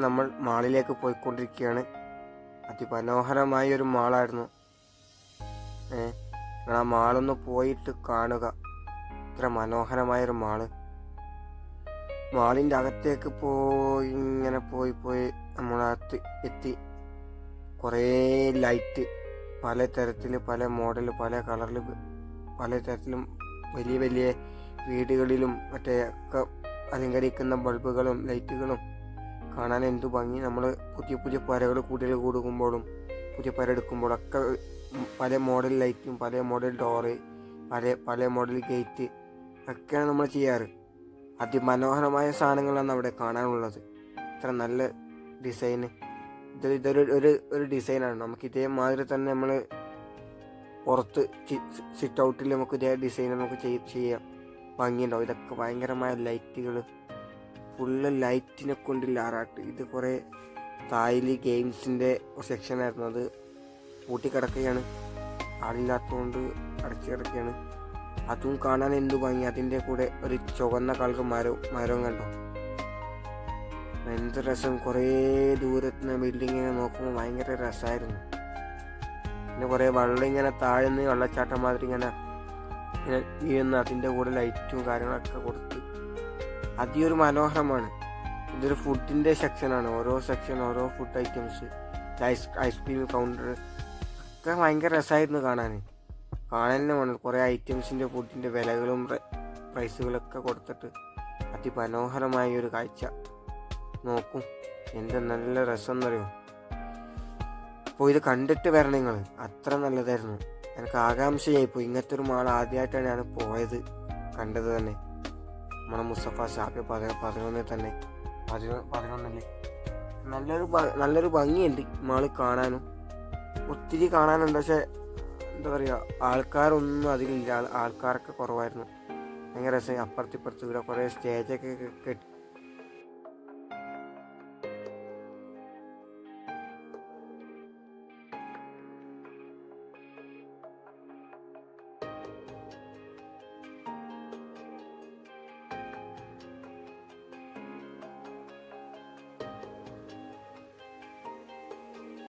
നമ്മൾ മാളിലേക്ക് പോയിക്കൊണ്ടിരിക്കുകയാണ്. അതിമനോഹരമായ ഒരു മാളായിരുന്നു. നിങ്ങൾ ആ മാളൊന്ന് പോയിട്ട് കാണുക. ഇത്ര മനോഹരമായൊരു മാള്. മാളിൻ്റെ അകത്തേക്ക് ഇങ്ങനെ പോയി നമ്മളകത്ത് എത്തി. കുറേ ലൈറ്റ്, പല തരത്തിൽ, പല മോഡൽ, പല കളറിൽ, പല തരത്തിലും വലിയ വലിയ വീടുകളിലും മറ്റേ ഒക്കെ അലങ്കരിക്കുന്ന ബൾബുകളും ലൈറ്റുകളും കാണാൻ എന്തു ഭംഗി. നമ്മൾ പുതിയ പുതിയ പരകൾ കൂടുതൽ കൂടുമ്പോഴും പുതിയ പര എടുക്കുമ്പോഴൊക്കെ പല മോഡൽ ലൈറ്റും, പല മോഡൽ ഡോറ്, പല മോഡൽ ഗേറ്റ് ഒക്കെയാണ് നമ്മൾ ചെയ്യാറ്. അതിമനോഹരമായ സാധനങ്ങളാണ് അവിടെ കാണാനുള്ളത്. ഇത്ര നല്ല ഡിസൈന്. ഇതൊരു ഡിസൈനാണ്. നമുക്ക് ഇതേമാതിരി തന്നെ നമ്മൾ പുറത്ത് സിറ്റ് ഔട്ടിൽ നമുക്ക് ഇതേ ഡിസൈൻ നമുക്ക് ചെയ്യാം. ഭംഗിയുണ്ടാവും. ഇതൊക്കെ ഭയങ്കരമായ ലൈറ്റുകൾ, ഫുള്ള് ലൈറ്റിനെ കൊണ്ടില്ല ആറാട്ട്. ഇത് കുറേ തായ്ലി ഗെയിംസിൻ്റെ സെക്ഷനായിരുന്നു. അത് പൂട്ടിക്കിടക്കുകയാണ്, ആളില്ലാത്തതുകൊണ്ട് അടച്ചു കിടക്കുകയാണ്. അതും കാണാൻ എന്തു ഭംഗി. അതിൻ്റെ കൂടെ ഒരു ചുവന്ന കളർ മരവും കണ്ടോ, എന്ത് രസം. കുറേ ദൂരത്തുനിന്ന് ബിൽഡിങ്ങിനെ നോക്കുമ്പോൾ ഭയങ്കര രസമായിരുന്നു. പിന്നെ കുറേ വെള്ളം ഇങ്ങനെ താഴ്ന്ന് വെള്ളച്ചാട്ടം മാതിരി ഇങ്ങനെ വീഴുന്ന, അതിൻ്റെ കൂടെ ലൈറ്റും കാര്യങ്ങളൊക്കെ കൊടുത്ത് അതിയൊരു മനോഹരമാണ്. ഇതൊരു ഫുഡിൻ്റെ സെക്ഷനാണ്. ഓരോ സെക്ഷൻ ഓരോ ഫുഡ് ഐറ്റംസ്, ഐസ്ക്രീം കൗണ്ടർ ഒക്കെ ഭയങ്കര രസമായിരുന്നു കാണാൻ തന്നെ വേണം. കുറേ ഐറ്റംസിൻ്റെ ഫുഡിൻ്റെ വിലകളും പ്രൈസുകളൊക്കെ കൊടുത്തിട്ട് അതിമനോഹരമായ ഒരു കാഴ്ച. നോക്കും എന്ത് നല്ല രസം എന്നറിയോ. അപ്പോൾ ഇത് കണ്ടിട്ട് വരണം നിങ്ങൾ. അത്ര നല്ലതായിരുന്നു. എനിക്ക് ആകാംക്ഷയായിപ്പോയി. ഇങ്ങനത്തെ ഒരു മാൾ ആദ്യമായിട്ടാണ് ഞാൻ പോയത്, കണ്ടത് തന്നെ. നമ്മളെ മുസ്തഫ ഷാപ്പി 11 തന്നെ, 11 നല്ലൊരു ഭംഗിയുണ്ട് മാള് കാണാനും. ഒത്തിരി കാണാനുണ്ട്. പക്ഷെ എന്താ പറയുക, ആൾക്കാരൊന്നും അതിലില്ല. ആൾക്കാരൊക്കെ കുറവായിരുന്നു. ഭയങ്കര രസം. അപ്പുറത്തിപ്പുറത്ത് ഇവിടെ കുറേ സ്റ്റേജൊക്കെ കെട്ടി